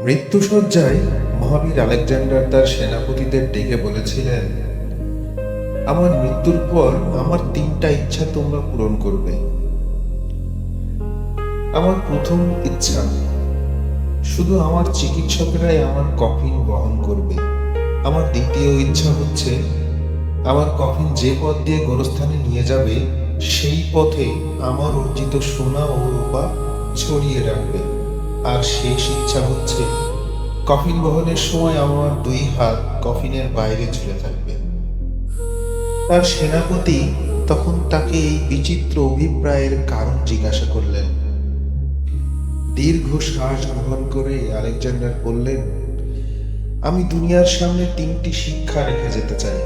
মৃত্যুশয্যায় মহাবীর Alexander তার সেনাপতিদের ডেকে বলেছিলেন, আমার মৃত্যুর পর আমার 3টা ইচ্ছা তোমরা পূরণ করবে। আমার প্রথম ইচ্ছা, শুধু আমার চিকিৎসকেরাই আমার কফিন বহন করবে। আমার দ্বিতীয় ইচ্ছা হচ্ছে, আমার কফিন যে পথ দিয়ে গোরস্থানে নিয়ে যাবে সেই পথে আমার অর্জিত সোনা ও রূপা ছড়িয়ে রাখবে। আর শেষ ইচ্ছা হচ্ছে, কফিন বহনের সময় আমার 2 হাত কফিনের বাইরে ঝুলে থাকবে। তার সেনাপতি তখন তাকে এই বিচিত্র অভিপ্রায়ের কারণ জিজ্ঞাসা করলেন। দীর্ঘ শ্বাস গ্রহণ করে আলেকজান্ডার বললেন, আমি দুনিয়ার সামনে 3টি শিক্ষা রেখে যেতে চাই।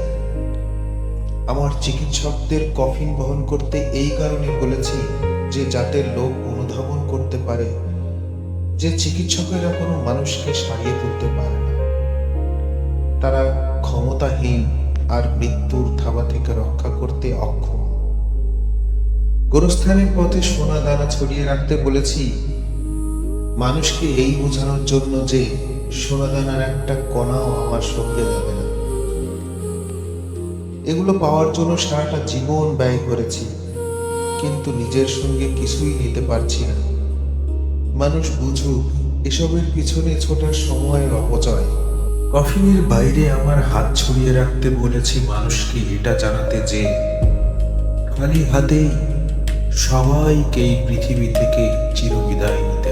আমার চিকিৎসকদের কফিন বহন করতে এই কারণে বলেছি যে যাতে লোক অনুধাবন করতে পারে যে চিকিৎসকেরা কোনো মানুষকে সারিয়ে তুলতে পারে না। তারা ক্ষমতাহীন আর মৃত্যুর থাবা থেকে রক্ষা করতে অক্ষম। গোরস্থানের পথে সোনা দানা ছড়িয়ে রাখতে বলেছি মানুষকে এই বোঝানোর জন্য যে সোনা দানার একটা কণাও আমার সঙ্গে যাবে না। এগুলো পাওয়ার জন্য সারাটা জীবন ব্যয় করেছি, কিন্তু নিজের সঙ্গে কিছুই নিতে পারছি না। মানুষ বুঝুক এসবের পিছনে ছোটার সময়ের অপচয়। কফিনের বাইরে আমার হাত ছড়িয়ে রাখতে বলেছি মানুষকে এটা জানাতে যে খালি হাতেই সবাইকে এই পৃথিবী থেকে চিরবিদায় নিতে